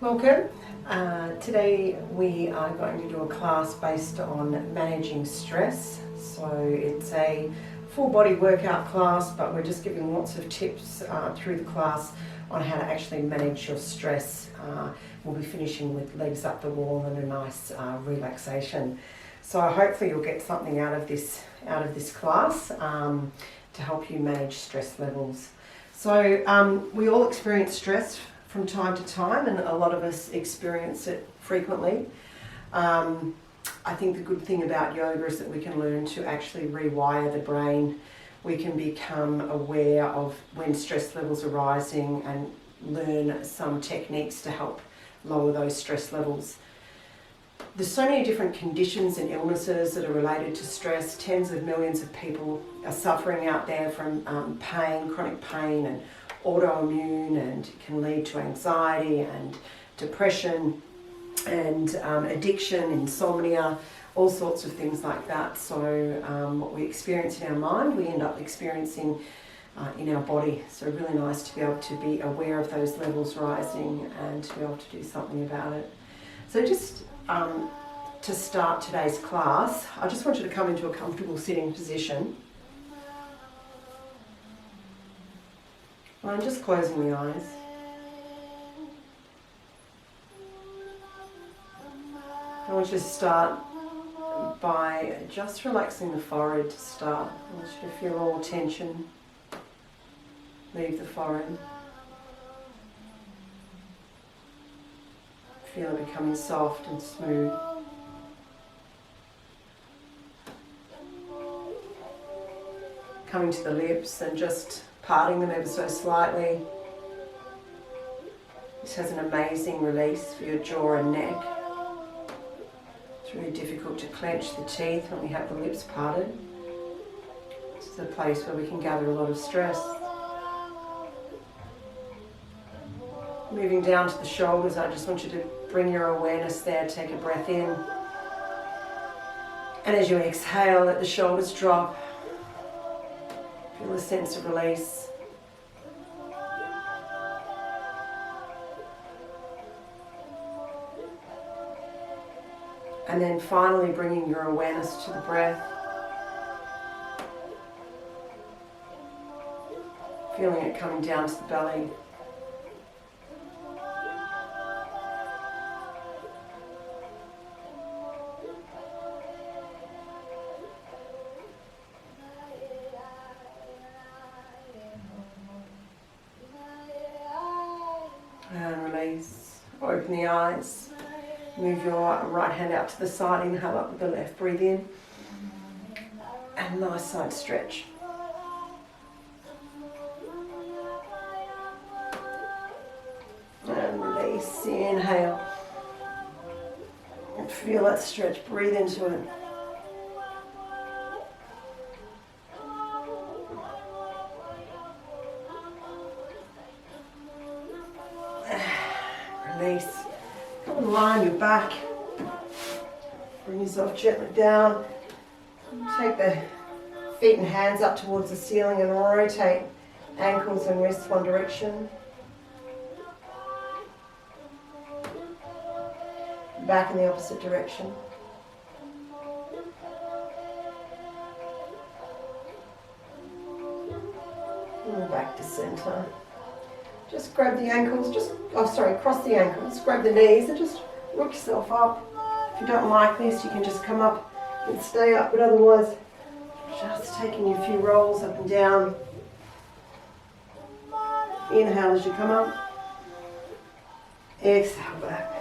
Welcome. Today we are going to do a class based on managing stress. So it's a full body workout class, but we're just giving lots of tips through the class on how to actually manage your stress. We'll be finishing with legs up the wall and a nice relaxation. So hopefully you'll get something out of this class to help you manage stress levels. So we all experience stress from time to time, and a lot of us experience it frequently. I think the good thing about yoga is that we can learn to actually rewire the brain. We can become aware of when stress levels are rising and learn some techniques to help lower those stress levels. There's so many different conditions and illnesses that are related to stress. Tens of millions of people are suffering out there from pain, chronic pain, and autoimmune, and it can lead to anxiety and depression and addiction, insomnia, all sorts of things like that. So what we experience in our mind, we end up experiencing in our body. So really nice to be able to be aware of those levels rising and to be able to do something about it. So just to start today's class, I just want you to come into a comfortable sitting position. I'm just closing the eyes. I want you to start by just relaxing the forehead to start. I want you to feel all tension leave the forehead. Feel it becoming soft and smooth. Coming to the lips and just parting them ever so slightly. This has an amazing release for your jaw and neck. It's really difficult to clench the teeth when we have the lips parted. This is a place where we can gather a lot of stress. Moving down to the shoulders, I just want you to bring your awareness there. Take a breath in. And as you exhale, let the shoulders drop. Feel a sense of release. And then finally bringing your awareness to the breath. Feeling it coming down to the belly. And release. Open the eyes. Move your right hand out to the side. Inhale up with the left. Breathe in. And nice side stretch. And release. Inhale. And feel that stretch. Breathe into it. Release. Come and lie on your back. Bring yourself gently down. Take the feet and hands up towards the ceiling and rotate ankles and wrists one direction. Back in the opposite direction. And back to center. Just grab the ankles, cross the ankles, grab the knees and just rock yourself up. If you don't like this, you can just come up and stay up, but otherwise, just taking a few rolls up and down. Inhale as you come up. Exhale back.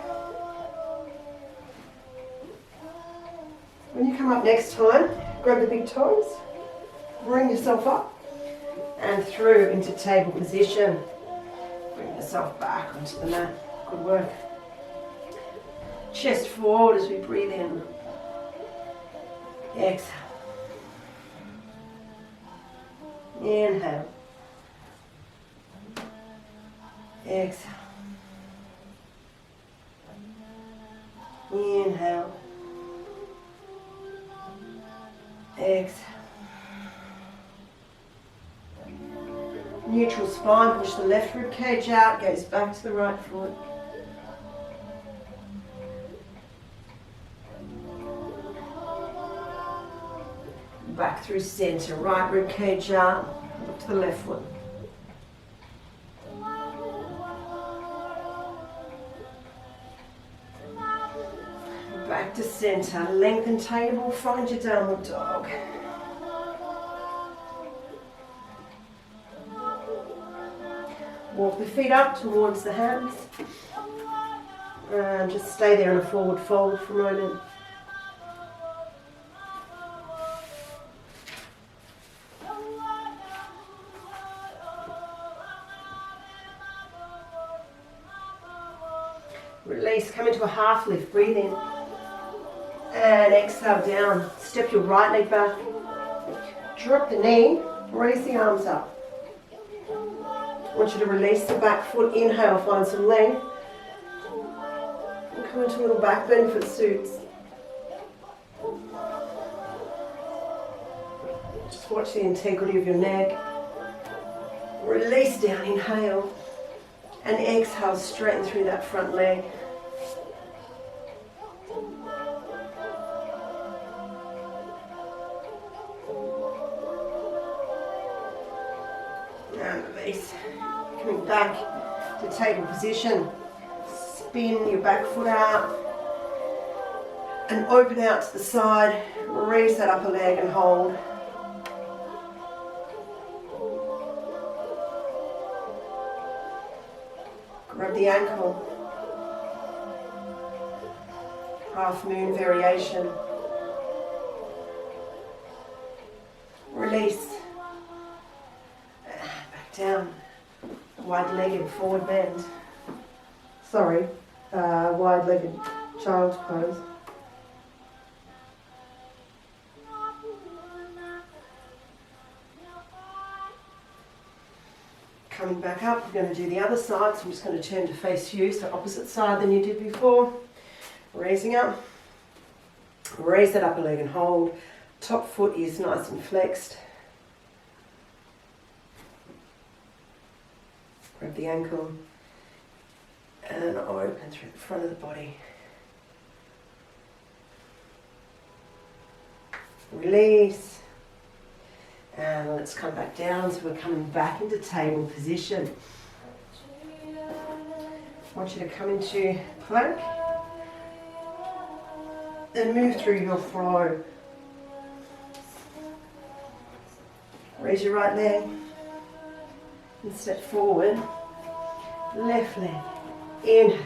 When you come up next time, grab the big toes, bring yourself up and through into table position. Bring yourself back onto the mat. Good work. Chest forward as we breathe in. Exhale. Inhale. Exhale. Inhale. Exhale. Neutral spine, push the left rib cage out, goes back to the right foot. Back through center, right rib cage up, look to the left foot. Back to center, lengthen table, find your downward dog. Walk the feet up towards the hands. And just stay there in a forward fold for a moment. Release, come into a half lift, breathe in. And exhale down. Step your right leg back. Drop the knee, raise the arms up. I want you to release the back foot, inhale, find some length. And come into a little back bend if it suits. Just watch the integrity of your neck. Release down, inhale. And exhale, straighten through that front leg. And release. Coming back to table position. Spin your back foot out. And open out to the side. Raise that upper leg and hold. Grab the ankle. Half moon variation. Release. Back down. Wide-legged forward bend. Sorry, wide-legged child's pose. Coming back up, we're going to do the other side, so I'm just going to turn to face you, so opposite side than you did before. Raising up, raise that upper leg and hold. Top foot is nice and flexed. Grab the ankle and open through the front of the body. Release. And let's come back down, so we're coming back into table position. I want you to come into plank and move through your flow. Raise your right leg and step forward. Left leg, inhale,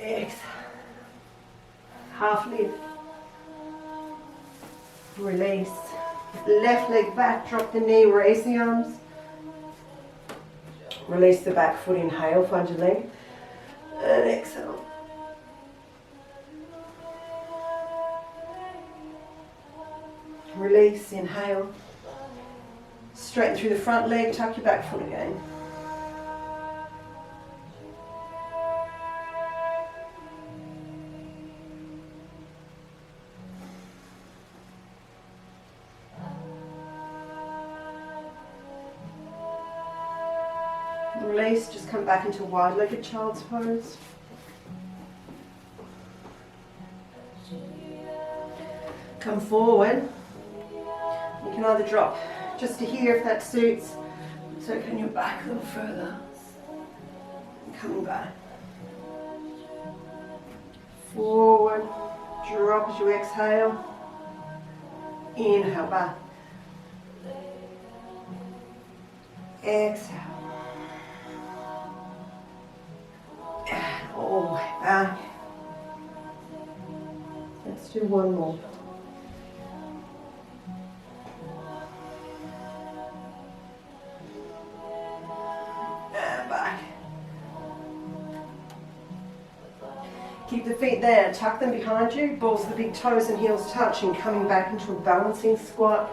exhale, half lift. Release. Left leg back, drop the knee, raise the arms. Release the back foot, inhale, find your leg. And exhale. Release, inhale. Straighten through the front leg, tuck your back foot again. Release, just come back into wide-legged child's pose. Come forward. You can either drop just to here if that suits. So can you back a little further. And coming back. Forward. Drop as you exhale. Inhale back. Exhale. And all the way back. Let's do one more. And back. Keep the feet there, tuck them behind you, balls of the big toes and heels touching, coming back into a balancing squat.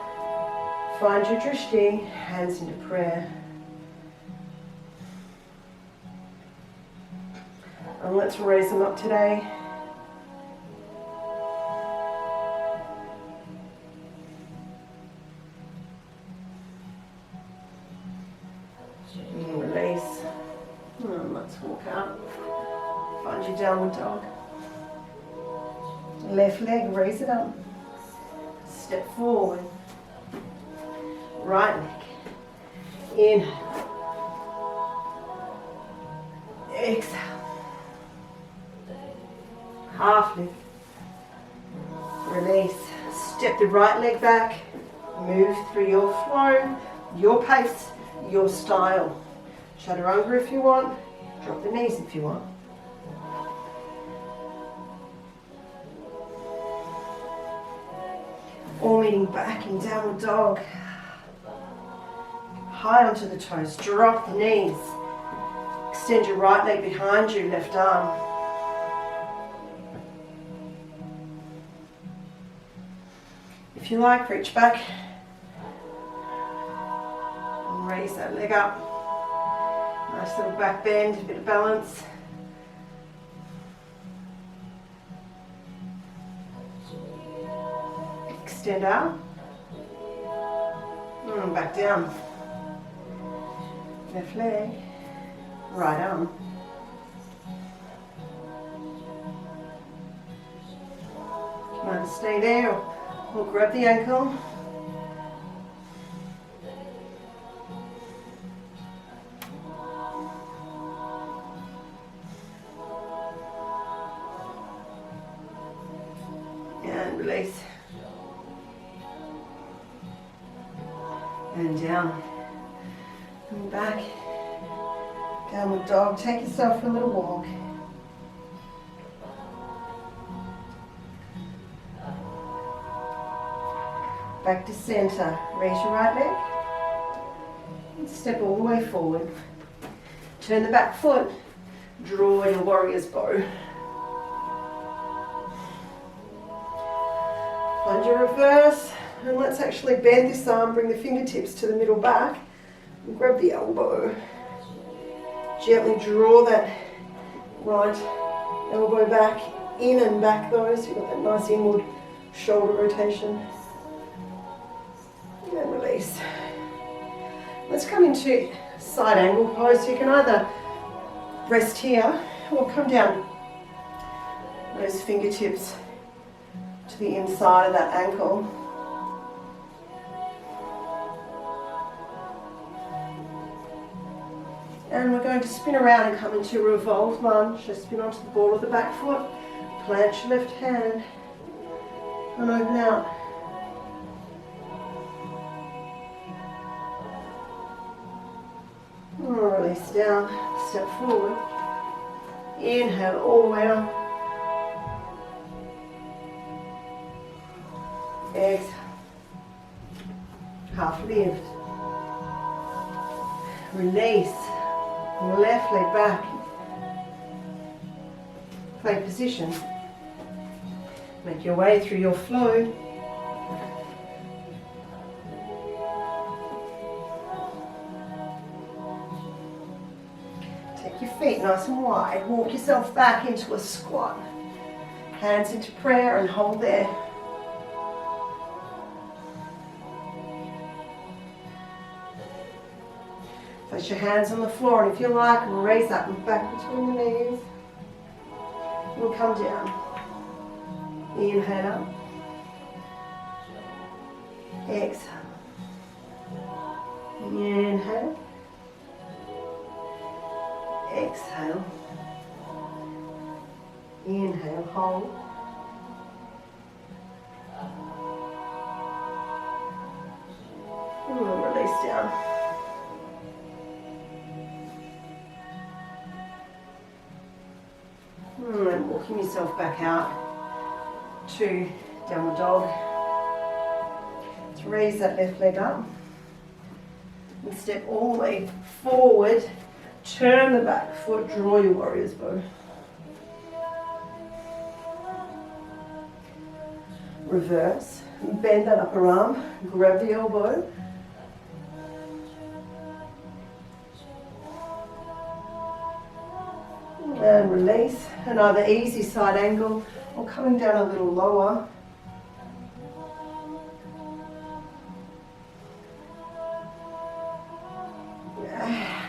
Find your drishti, hands into prayer. And let's raise them up today. And release. And let's walk out. Find your downward dog. Left leg, raise it up. step forward. Right leg. Inhale. Exhale. Half lift. Release. Step the right leg back. Move through your flow, your pace, your style. Chaturanga if you want. Drop the knees if you want. All meeting back in downward dog. High onto the toes. Drop the knees. Extend your right leg behind you, left arm. If you like, reach back. And raise that leg up. Nice little back bend, a bit of balance. Extend out. And back down. Left leg. Right arm. You can either stay there or grab the ankle. And release. And down. And back. Downward dog. Take yourself for a little walk. Back to center. Raise your right leg. And step all the way forward. Turn the back foot. Draw your warrior's bow. Find your reverse. And let's actually bend this arm. Bring the fingertips to the middle back. And grab the elbow. Gently draw that right elbow back, in and back though, so you've got that nice inward shoulder rotation. And release. Let's come into side angle pose. So you can either rest here or come down those fingertips to the inside of that ankle. And we're going to spin around and come into revolved lunge. So spin onto the ball of the back foot, plant your left hand, and open out. And release down, step forward. Inhale all the way up. Exhale. Half lift. Release. Left leg back. Play position. Make your way through your flow. Take your feet nice and wide. Walk yourself back into a squat. Hands into prayer and hold there. Place your hands on the floor, and if you like, raise up and back between the knees. We'll come down. Inhale up. Exhale. Inhale. Exhale. Inhale, hold. And we'll release down. And walking yourself back out to downward dog. Let's raise that left leg up and step all the way forward. Turn the back foot, draw your warrior's bow. Reverse, bend that upper arm, grab the elbow. And release. Another easy side angle or coming down a little lower.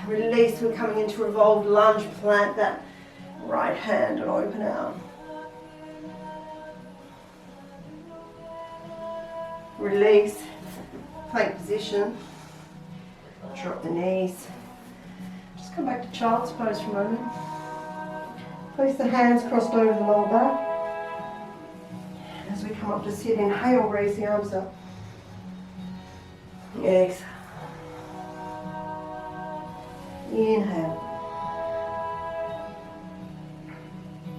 Release. We're coming into revolved lunge. Plant that right hand and open out. Release, plank position, drop the knees. Just come back to child's pose for a moment. Place the hands crossed over the lower back. As we come up to sit, inhale, raise the arms up. Exhale. Inhale.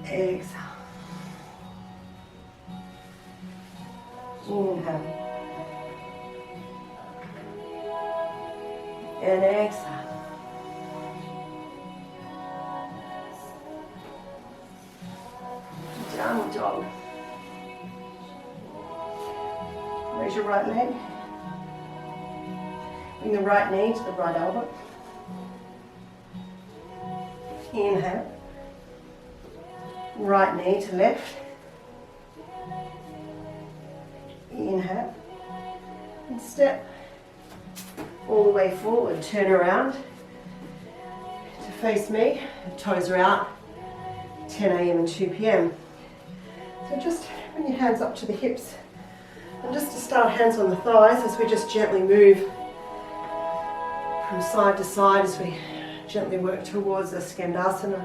Exhale. Inhale. And exhale. Downward dog. Raise your right leg. Bring the right knee to the right elbow. Inhale. Right knee to left. Inhale. And step all the way forward. Turn around to face me. The toes are out. 10 a.m. and 2 p.m. So just bring your hands up to the hips. And just to start, hands on the thighs as we just gently move from side to side as we gently work towards a skandasana.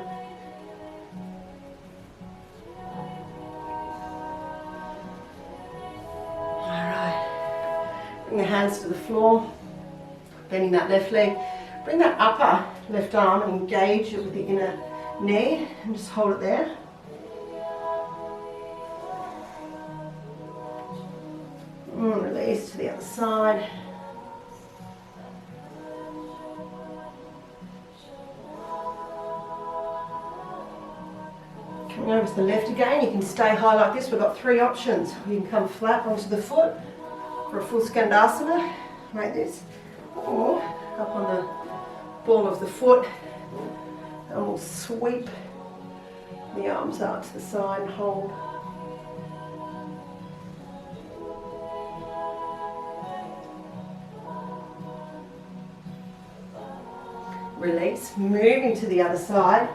Alright. Bring the hands to the floor, bending that left leg. Bring that upper left arm and engage it with the inner knee and just hold it there. Release to the other side. Coming over to the left again, you can stay high like this. We've got 3 options. You can come flat onto the foot for a full skandasana, like this, or up on the ball of the foot, and we'll sweep the arms out to the side and hold. Release, moving to the other side,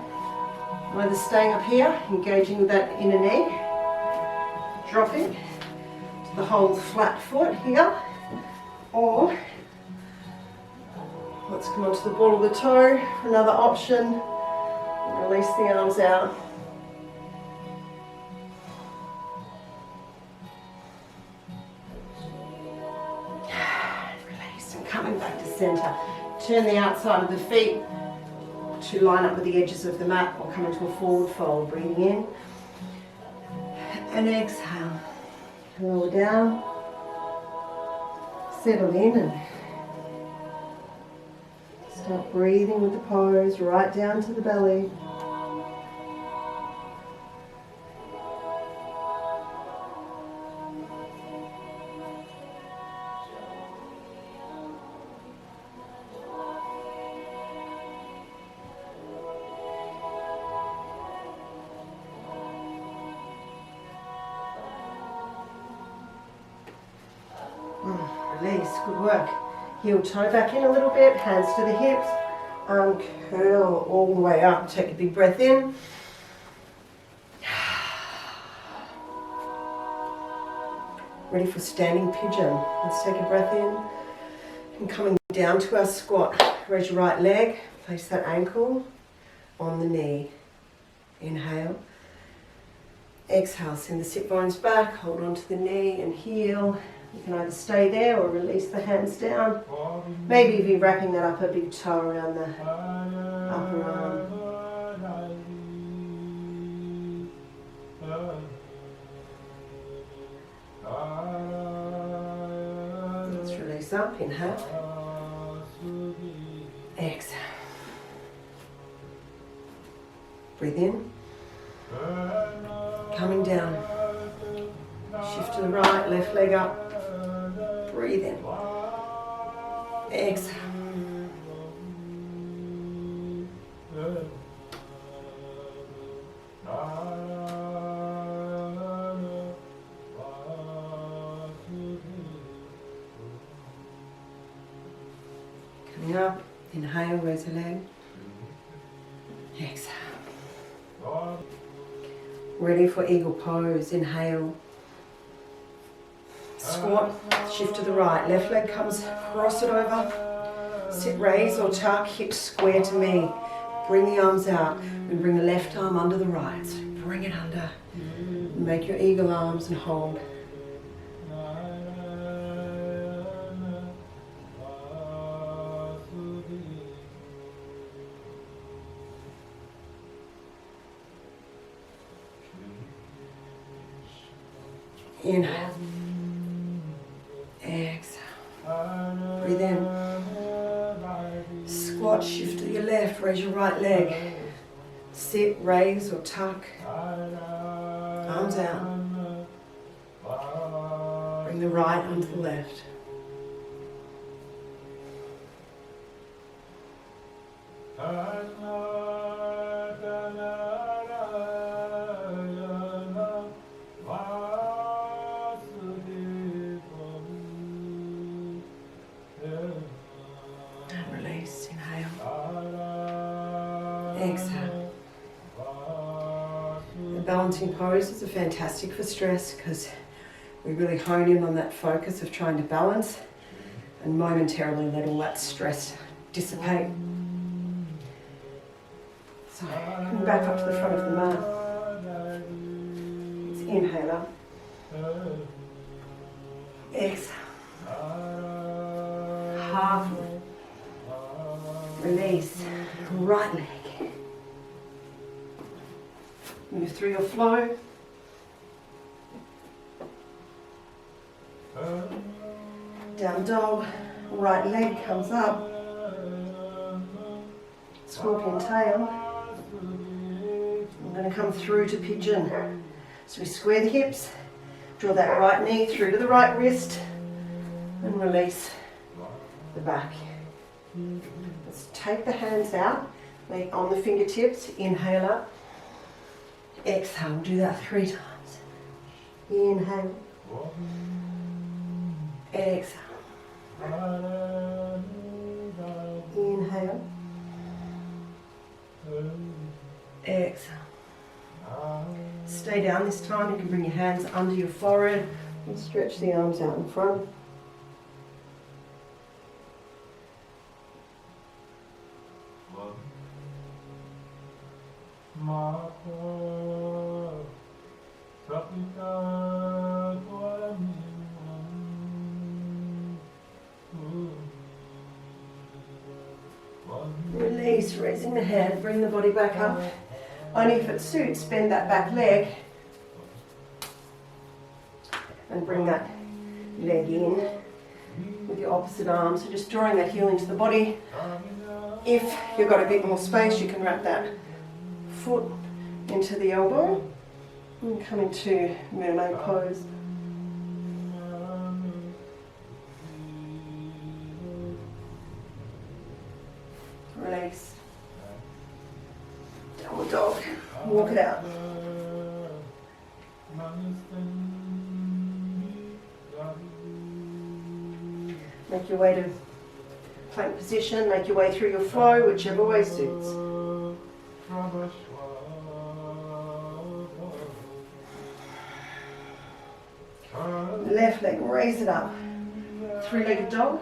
either staying up here, engaging with that inner knee, dropping to the whole flat foot here, or let's come onto the ball of the toe, another option, release the arms out. Release and coming back to center. Turn the outside of the feet to line up with the edges of the mat or come into a forward fold. Breathing in and exhale. Lower down. Settle in and start breathing with the pose right down to the belly. Release, good work. Heel toe back in a little bit, hands to the hips, arm curl all the way up. Take a big breath in. Ready for standing pigeon. Let's take a breath in. And coming down to our squat. Raise your right leg, place that ankle on the knee. Inhale. Exhale, send the sit bones back, hold on to the knee and heel. You can either stay there or release the hands down. Maybe even wrapping that upper big toe around the upper arm. Let's release up, inhale. Exhale. Breathe in. Coming down. Shift to the right, left leg up. Breathe in. Exhale. Coming up, inhale, raise the leg. Exhale. Ready for eagle pose, inhale. Squat, shift to the right. Left leg comes, cross it over. Sit, raise or tuck, hips square to me. Bring the arms out and bring the left arm under the right. So bring it under. Make your eagle arms and hold. Inhale. Exhale. Breathe in. Squat, shift to your left, raise your right leg. Sit, raise or tuck. Arms out. Bring the right under the left. Exhale. The balancing poses are fantastic for stress because we really hone in on that focus of trying to balance and momentarily let all that stress dissipate. So come back up to the front of the mat. Let's inhale up. Exhale. Half. Release. Right leg. Move through your flow. Down dog. Right leg comes up. Scorpion tail. I'm going to come through to pigeon. So we square the hips. Draw that right knee through to the right wrist. And release the back. Let's take the hands out. Lay on the fingertips. Inhale up. Exhale. Do that 3 times. Inhale. Exhale. Inhale. Exhale. Stay down this time. You can bring your hands under your forehead and stretch the arms out in front. Release, raising the head, bring the body back up. Only if it suits, bend that back leg and bring that leg in with your opposite arm. So just drawing that heel into the body. If you've got a bit more space, you can wrap that foot into the elbow and come into mermaid pose. Release. Downward dog. Walk it out. Make your way to plank position. Make your way through your flow, whichever way suits. Left leg, raise it up. 3-legged dog.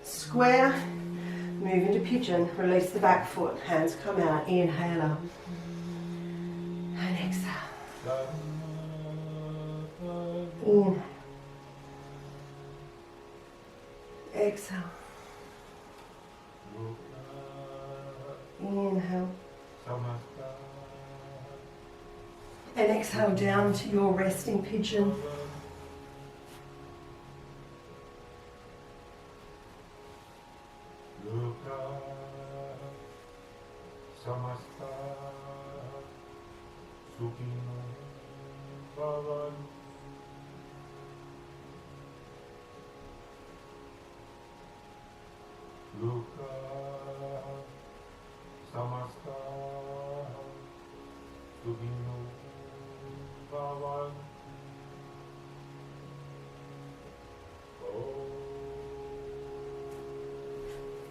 Square, move into pigeon, release the back foot, hands come out, inhale up, and exhale. Inhale. Exhale. Inhale. And exhale down to your resting pigeon.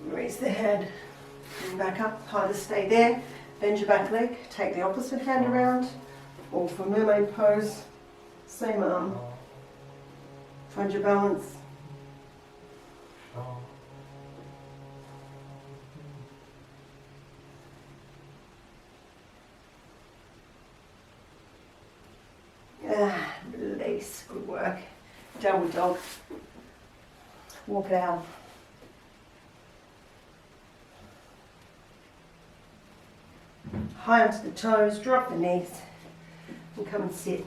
Raise the head, bring back up, either stay there, bend your back leg, take the opposite hand around, Or for mermaid pose, same arm. Find your balance. Release, good work. Downward dog. Walk it out. High onto the toes, drop the knees, and come and sit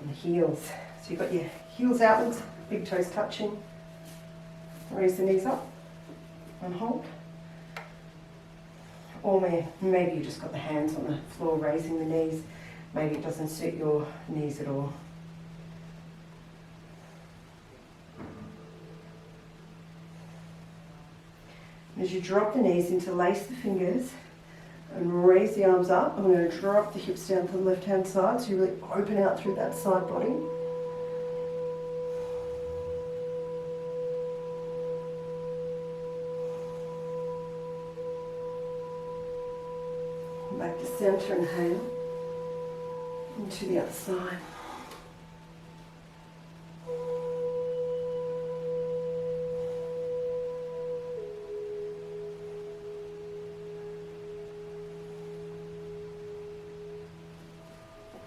on the heels. So you've got your heels outwards, big toes touching. Raise the knees up and hold. Or maybe you just got the hands on the floor raising the knees. Maybe it doesn't suit your knees at all. As you drop the knees, interlace the fingers and raise the arms up. I'm going to drop the hips down to the left hand side so you really open out through that side body. Back to center, inhale. And to the other side.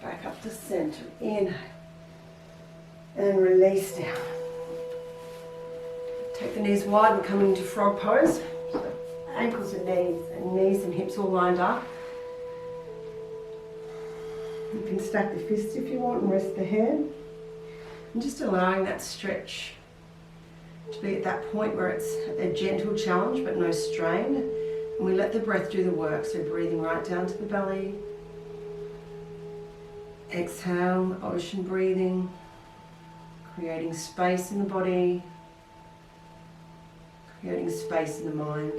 Back up to center. Inhale. And release down. Take the knees wide. We're coming into frog pose. So ankles and knees and hips all lined up. You can stack the fists if you want and rest the head. And just allowing that stretch to be at that point where it's a gentle challenge but no strain. And we let the breath do the work. So breathing right down to the belly. Exhale, ocean breathing. Creating space in the body. Creating space in the mind.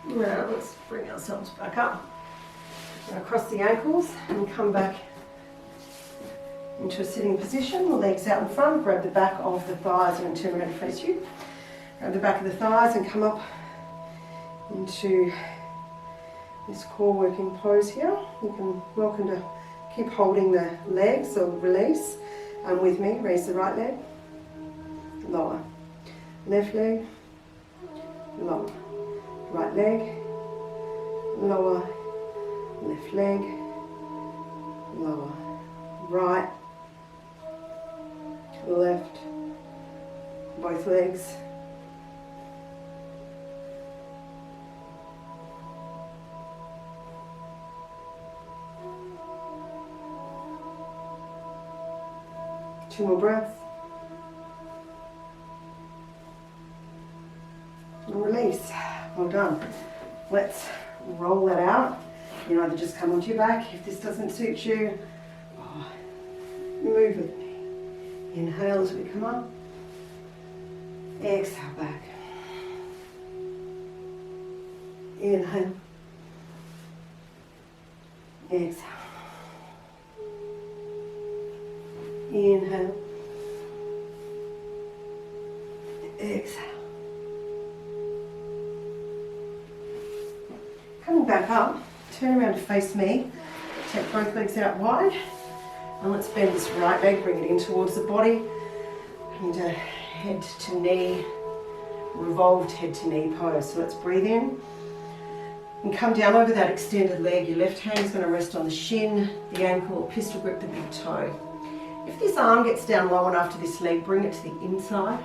Now let's bring ourselves back up. Now cross the ankles and come back into a sitting position. The legs out in front. Grab the back of the thighs. I'm going to turn around to face you. Grab the back of the thighs and come up into this core working pose here. You can welcome to keep holding the legs or release. And with me, raise the right leg, lower, left leg, lower. Right leg, lower, left leg, lower, right, left, both legs. Two more breaths. And release. Well done. Let's roll that out. You can either just come onto your back if this doesn't suit you. Move with me. Inhale as we come up. Exhale back. Inhale. Exhale. Inhale. Exhale. Coming back up, turn around to face me. Take both legs out wide. And let's bend this right leg, bring it in towards the body. And head to knee, revolved head to knee pose. So let's breathe in. And come down over that extended leg. Your left hand is going to rest on the shin, the ankle, or pistol grip the big toe. If this arm gets down low enough to this leg, bring it to the inside.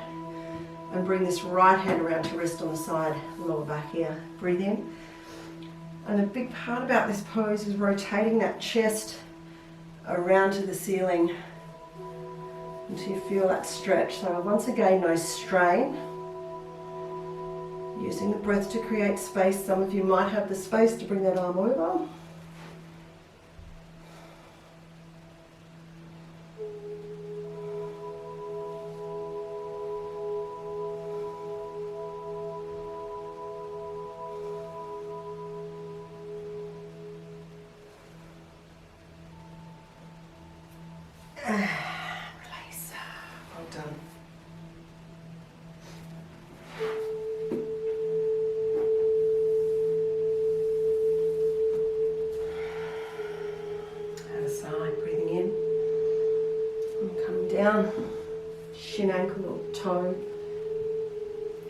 And bring this right hand around to rest on the side, lower back here. Breathe in. And a big part about this pose is rotating that chest around to the ceiling until you feel that stretch. So once again, no strain. Using the breath to create space. Some of you might have the space to bring that arm over. shin, ankle or toe.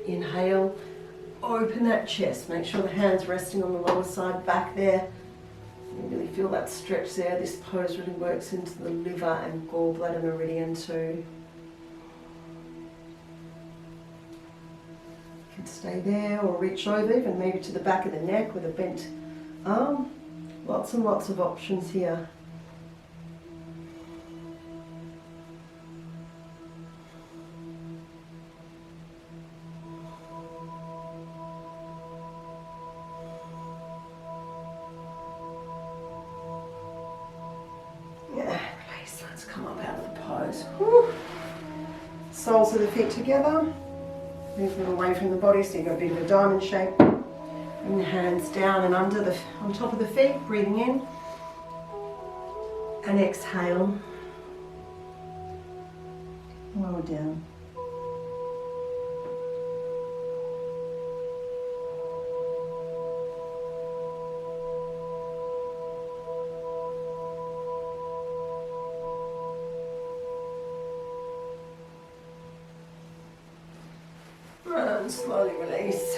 Inhale, open that chest. Make sure the hand's resting on the lower side back there. You really feel that stretch there. This pose really works into the liver and gallbladder meridian too. You can stay there or reach over, even maybe to the back of the neck with a bent arm. Lots and lots of options here. Let's come up out of the pose. Whew. Soles of the feet together. Move them away from the body so you've got a bit of a diamond shape. Bring the hands down and under on top of the feet, breathing in. And exhale. Lower down. And slowly release.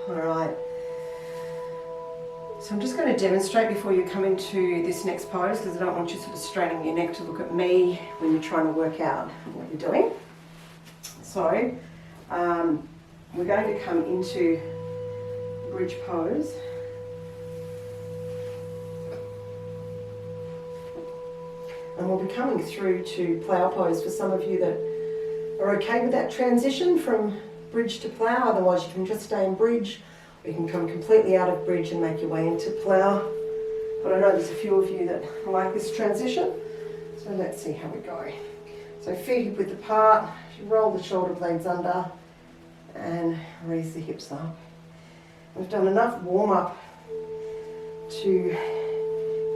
Alright. So I'm just going to demonstrate before you come into this next pose, because I don't want you sort of straining your neck to look at me when you're trying to work out what you're doing. So we're going to come into bridge pose. And we'll be coming through to plow pose for some of you that are okay with that transition from bridge to plow. Otherwise you can just stay in bridge, or you can come completely out of bridge and make your way into plow. But I know there's a few of you that like this transition, so let's see how we go. So feet hip width apart, you roll the shoulder blades under and raise the hips up. We've done enough warm up to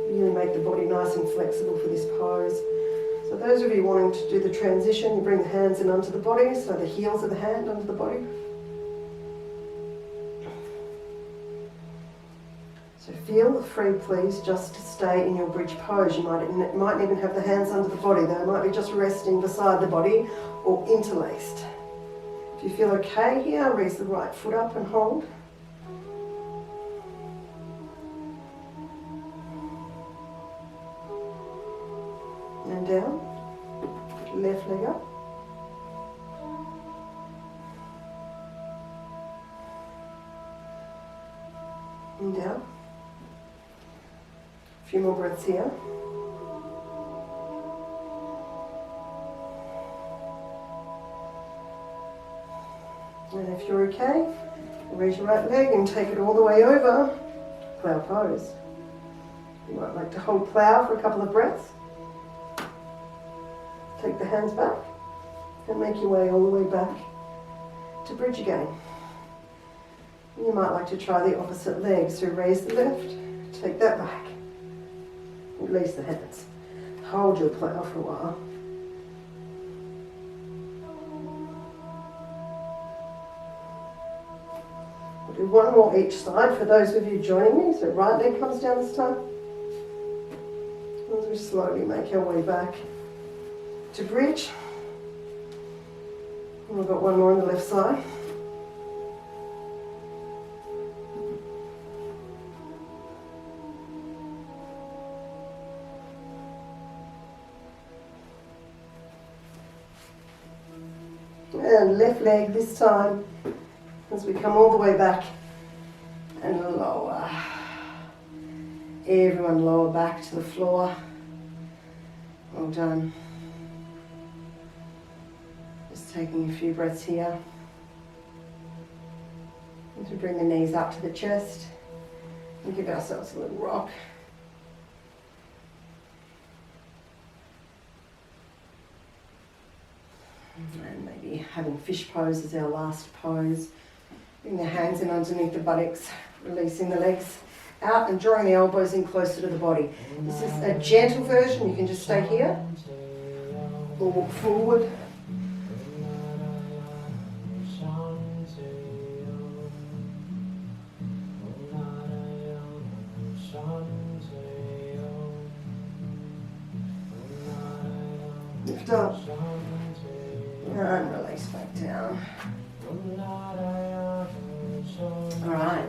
really make the body nice and flexible for this pose. So those of you wanting to do the transition, you bring the hands in onto the body, so the heels of the hand onto the body. So feel free, please, just to stay in your bridge pose. You might even have the hands under the body. They might be just resting beside the body or interlaced. If you feel okay here, raise the right foot up and hold. And down, left leg up, and down. A few more breaths here. And if you're okay, raise your right leg and take it all the way over, plow pose. You might like to hold plow for a couple of breaths. Take the hands back and make your way all the way back to bridge again. You might like to try the opposite leg, so raise the left, take that back, release the hands. Hold your plow for a while. We'll do one more each side for those of you joining me. So right leg comes down this time. As we slowly make our way back to bridge. And we've got one more on the left side. And left leg this time as we come all the way back and lower. Everyone lower back to the floor. Well done. Just taking a few breaths here. As we bring the knees up to the chest and give ourselves a little rock. And maybe having fish pose as our last pose. Bring the hands in underneath the buttocks, releasing the legs out and drawing the elbows in closer to the body. This is a gentle version. You can just stay here or walk forward. Lift up. And release back down. Alright,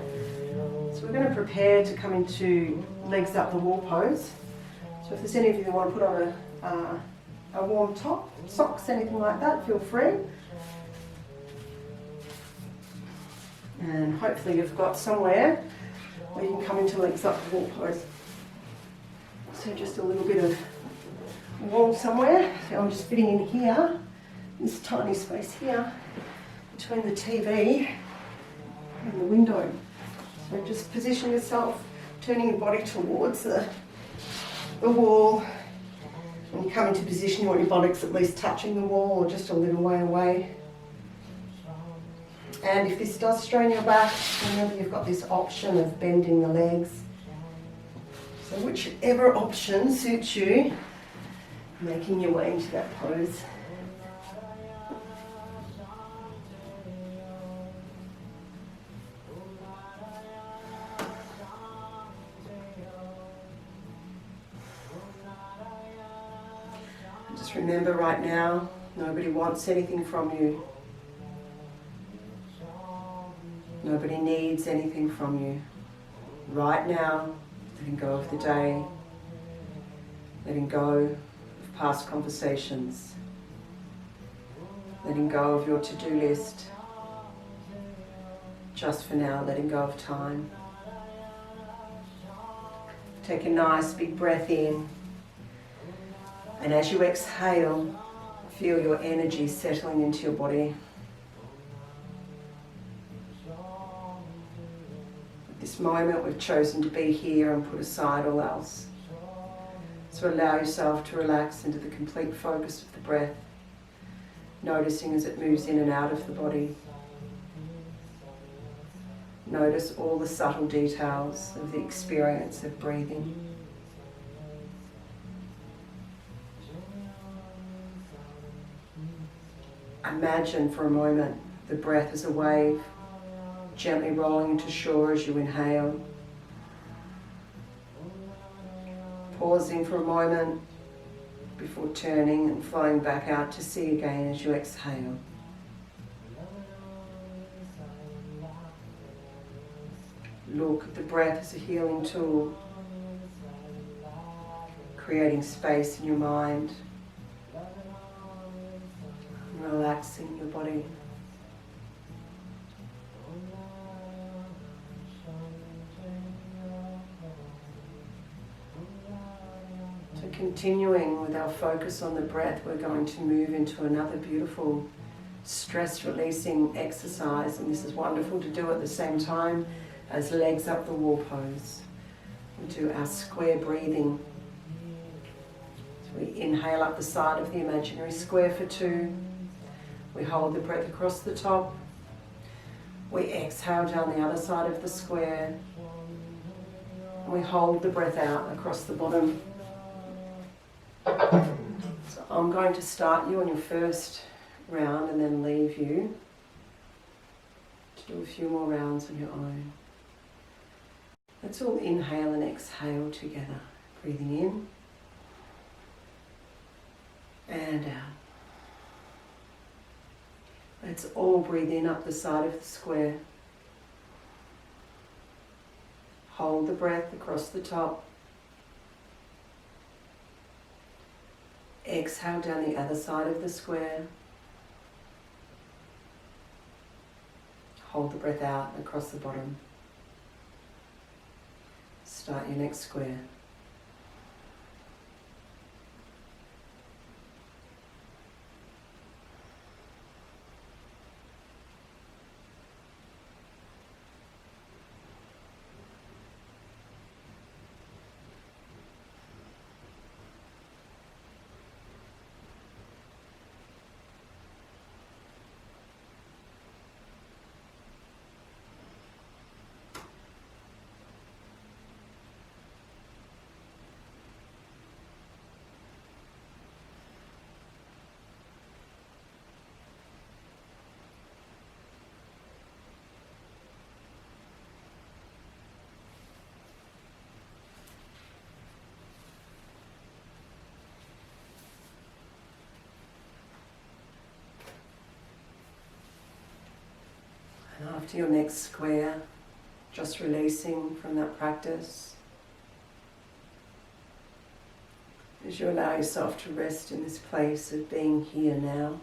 so we're going to prepare to come into legs up the wall pose. So if there's any of you that want to put on a warm top, socks, anything like that, feel free. And hopefully you've got somewhere where you can come into legs up the wall pose. So just a little bit of wall somewhere. So I'm just fitting in here, this tiny space here, between the TV and the window. So just position yourself, turning your body towards the wall. When you come into position, you want your buttocks at least touching the wall or just a little way away. And if this does strain your back, remember you've got this option of bending the legs. So whichever option suits you, making your way into that pose. Just remember right now, nobody wants anything from you. Nobody needs anything from you. Right now, letting go of the day, letting go of past conversations, letting go of your to-do list. Just for now, letting go of time. Take a nice big breath in. And as you exhale, feel your energy settling into your body. At this moment, we've chosen to be here and put aside all else. So allow yourself to relax into the complete focus of the breath, noticing as it moves in and out of the body. Notice all the subtle details of the experience of breathing. Imagine for a moment the breath as a wave, gently rolling into shore as you inhale. Pausing for a moment before turning and flying back out to sea again as you exhale. Look at the breath as a healing tool, creating space in your mind, relaxing your body. So continuing with our focus on the breath, we're going to move into another beautiful stress-releasing exercise, and this is wonderful to do at the same time as legs up the wall pose. We do our square breathing. So we inhale up the side of the imaginary square for 2. We hold the breath across the top. We exhale down the other side of the square. And we hold the breath out across the bottom. So I'm going to start you on your first round and then leave you to do a few more rounds on your own. Let's all inhale and exhale together. Breathing in and out. Let's all breathe in up the side of the square. Hold the breath across the top. Exhale down the other side of the square. Hold the breath out across the bottom. Start your next square. After your next square, just releasing from that practice as you allow yourself to rest in this place of being here now,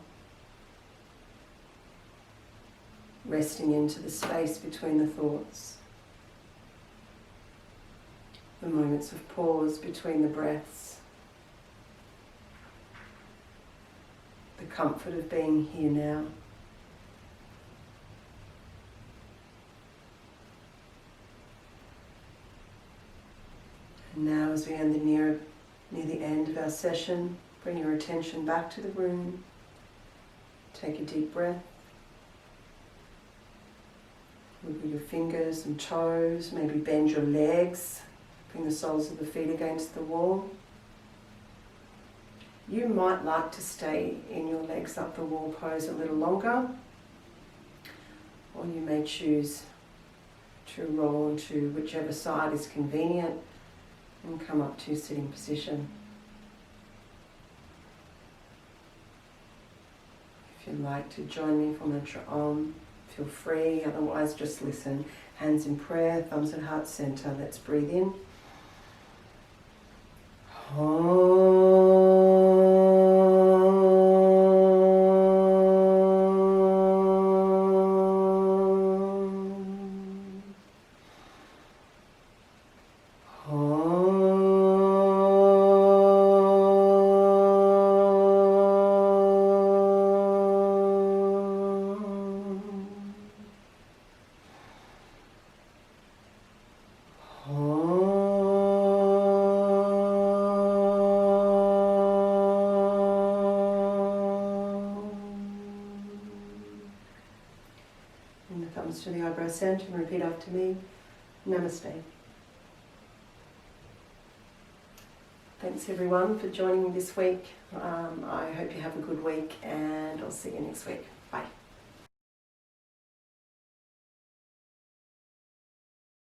resting into the space between the thoughts, the moments of pause between the breaths, the comfort of being here now. And now, as we end near the end of our session, bring your attention back to the room. Take a deep breath. Wiggle your fingers and toes, maybe bend your legs. Bring the soles of the feet against the wall. You might like to stay in your legs up the wall pose a little longer, or you may choose to roll onto whichever side is convenient and come up to sitting position. If you'd like to join me for mantra Om, feel free, otherwise just listen. Hands in prayer, thumbs at heart center. Let's breathe in. Thumbs to the eyebrow center and repeat after me. Namaste. Thanks everyone for joining me this week. I hope you have a good week and I'll see you next week.